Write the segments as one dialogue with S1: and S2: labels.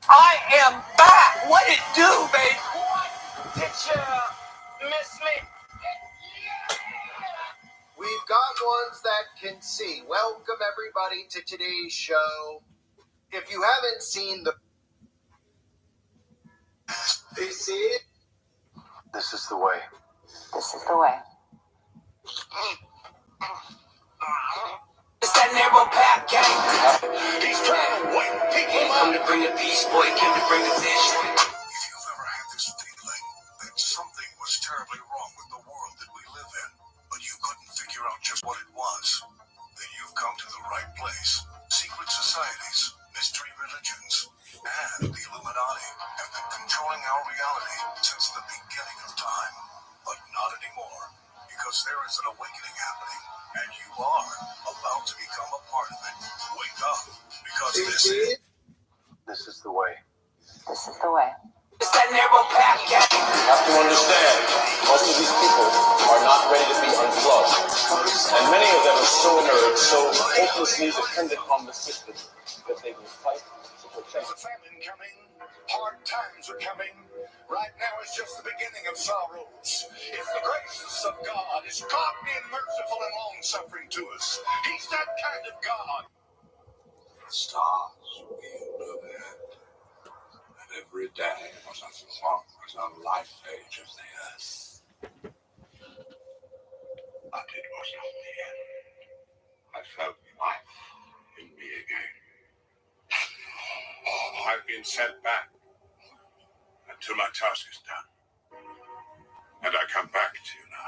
S1: I am back. What it do, babe? What? Did you miss me?
S2: We've got ones that can see. Welcome, everybody, to today's show. If you haven't seen the... This is the way.
S3: This is the way.
S1: It's that narrow path gang.
S2: He's trying to wake people
S1: Ain't come to bring the peace, boy. Came to bring the vision.
S4: If you've ever had this feeling that something was terribly wrong with the world that we live in, but you couldn't figure out just what it was, then you've come to the right place. Secret societies, mystery religions, and the Illuminati have been controlling our reality since the beginning of time. But not anymore, because there is an awakening happening, and you are about to become a part of it. Wake up, because
S2: This is the way.
S3: This is the way.
S1: It's that narrow path gang.
S5: You have to understand, most of these people are not ready to be unplugged. And many of them are so inert, so hopelessly dependent on the system that they will fight to protect.
S4: There's a famine coming, hard times are coming. Right now is just the beginning of sorrows. If the grace of God is God being merciful and long-suffering to us, He's that kind of God.
S6: The stars revealed overhead, and every day was as long as a life age of the earth. But it was not the end. I felt life in me again. I've been sent back until my task is done. And I come back to you now.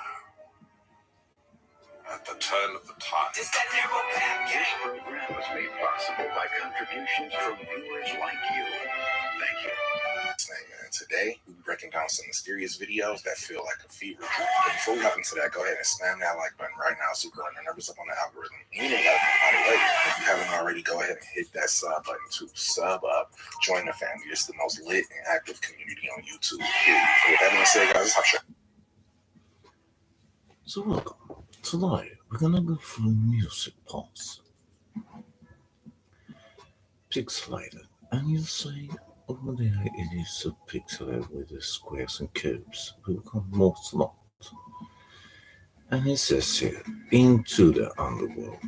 S6: At the turn of the tide.
S1: It's that narrow path gang.
S7: This program was made possible by contributions from viewers like you. Thank you.
S8: Today, we'll be breaking down some mysterious videos that feel like a fever. But before we hop into that, go ahead and slam that like button right now so you can run your numbers up on the algorithm. You ain't gotta be by the way. If you haven't already, go ahead and hit that sub button to sub up. Join the family. It's the most lit and active community on YouTube. So with that being said, guys, let's hop straight.
S9: So welcome. Today we're gonna go through music parts. Pixelated, and you'll see over there it is so pixelated with the squares and cubes. We become more smart. And it says here, into the underworld.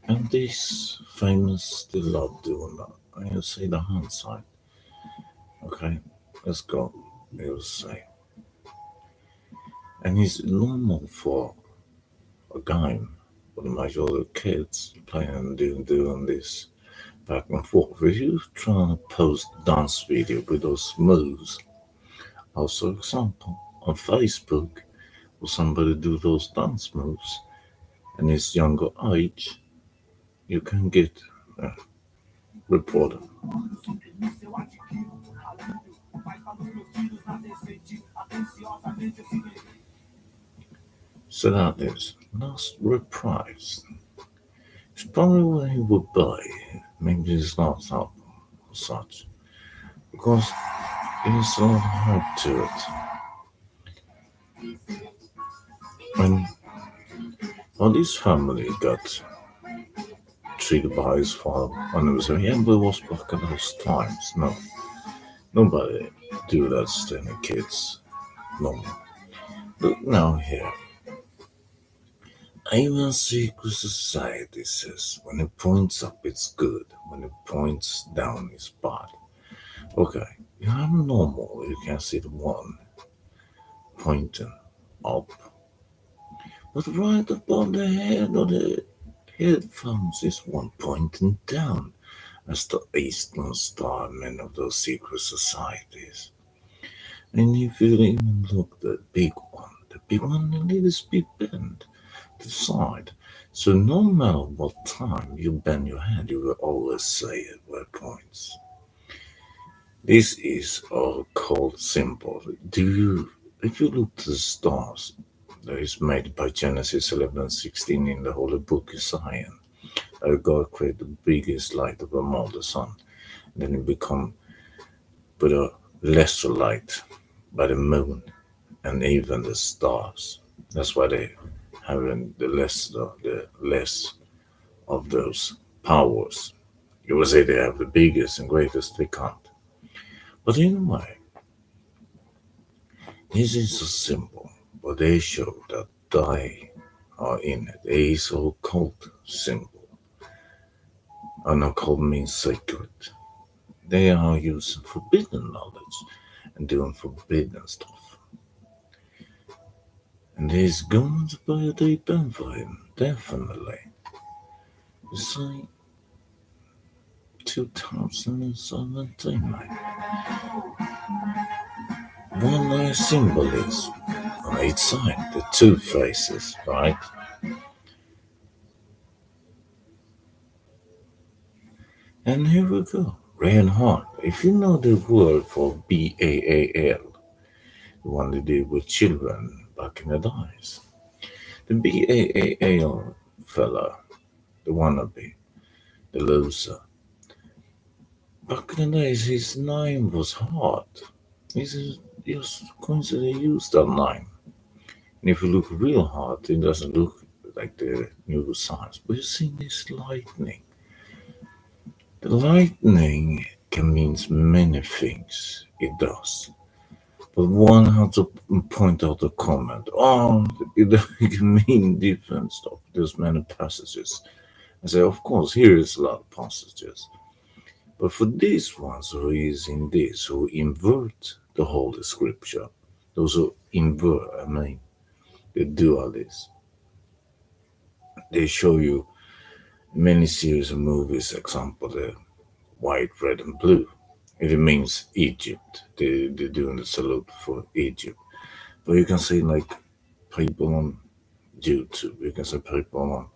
S9: And this famous, they love doing that. And you'll see the hand side. Okay, let's go. It'll say. And it's normal for a game with a majority of kids playing and doing this back and forth. If you're trying to post dance video with those moves, also example on Facebook, or somebody do those dance moves, and it's younger age, you can get reported. So that is last reprise. It's probably what he would buy, maybe his last album or such, because there's a lot of hype to it. When this family got treated by his father, and it was saying, yeah, but it was back in those times. No, nobody do that to any kids. No. Look now here. Even secret society says when it points up it's good, when it points down it's bad. Okay, you have normal, you can see the one pointing up. But right above the head of the headphones is one pointing down, as the Eastern Star, many of those secret societies. And if you even look at the big one a little bit bent to the side. So no matter what time you bend your head, you will always say it where it points. This is a called symbol. If you look to the stars, that is made by Genesis 11:16 in the Holy Book of Zion, that God created the biggest light of them all, the sun. And then it become but a lesser light by the moon and even the stars. That's why they having the less of those powers. You would say they have the biggest and greatest, they can't. But anyway, this is a symbol, but they show that they are in it. It is a occult symbol. An occult means sacred. They are using forbidden knowledge and doing forbidden stuff. And it's going to be a deep end for him, definitely. You see, 2017, mate. One last symbol is on each side, the two faces, right? And here we go. Red heart. If you know the word for BAAL, the one they did with children back in the days, the BAAL fella, the wannabe, the loser. Back in the days, his name was hard. He's just coincidentally used that name. And if you look real hard, it doesn't look like the neuroscience. But you see this lightning. The lightning can mean many things. It does. But one has to point out a comment. Oh, it can mean different stuff. There's many passages. I say, of course, here is a lot of passages. But for these ones who is in this, who invert the Holy Scripture, those who invert, they do all this. They show you many series of movies, example, the white, red, and blue. It means Egypt. They're doing the salute for Egypt. But you can see like people on YouTube, you can see people on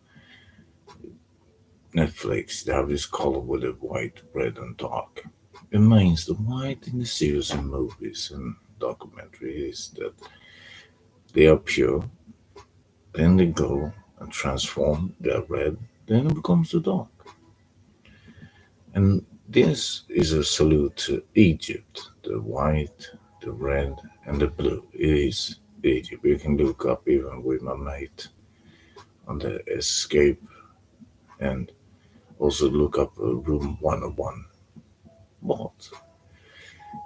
S9: Netflix, they have this color with the white, red, and dark. It means the white in the series and movies and documentaries that they are pure, then they go and transform, they're red, then it becomes the dark. And this is a salute to Egypt, the white, the red, and the blue. It is Egypt. You can look up even with my mate on the escape and also look up room 101. But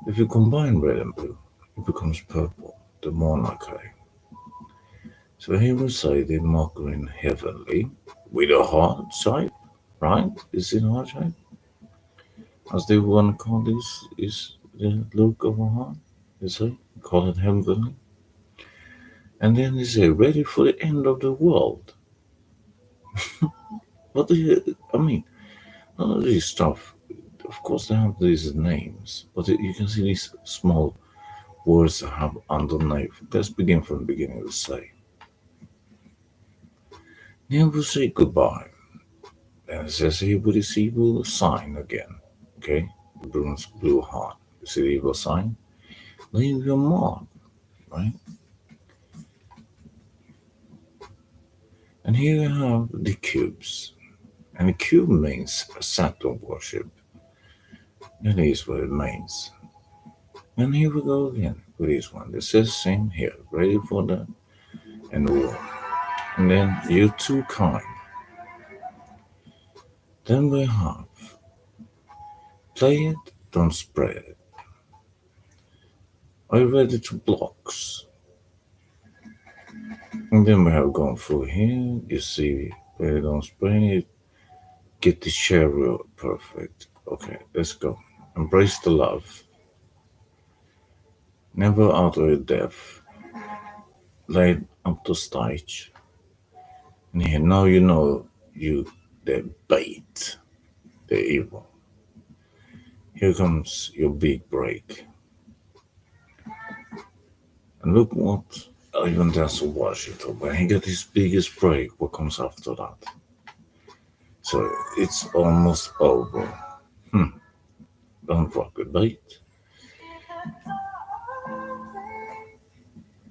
S9: if you combine red and blue, it becomes purple, the monarchy. So here we say the marker heavenly with a heart shape, right? Is it heart shape? As they want to call this is the look of a heart. You see? Call it heavenly. And then they say ready for the end of the world. What do you none of this stuff, of course they have these names, but you can see these small words that have underneath. Let's begin from the beginning to say. Then we'll say goodbye. And it says here with this evil sign again. Okay? The bronze blue heart. You see the evil sign? Leave your mark, right? And here you have the cubes. And the cube means Saturn worship. That is what it means. And here we go again with this one. This says same here. Ready for the and war. And then you're too kind. Then we have play it, don't spread it. Are you ready to blocks? And then we have gone through here. You see, play it, don't spread it. Get the share rule perfect. Okay, let's go. Embrace the love. Never out of your depth. Laid up the stage. And here now you know you the bait. The evil. Here comes your big break. And look what even that's a Washington. When he got his biggest break, what comes after that? So it's almost over. Don't rock the bait.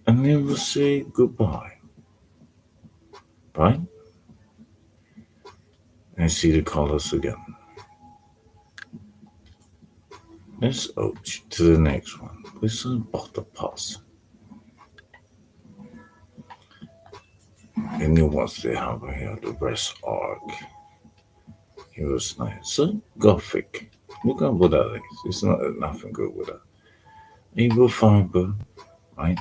S9: And then we'll say goodbye. Right? And see the colors again. Let's go to the next one. This is butter pass. And then what they have here, the rest arc. It was nice. So, Gothic. Look up what that is. It's not nothing good with that. You go find, bro, right?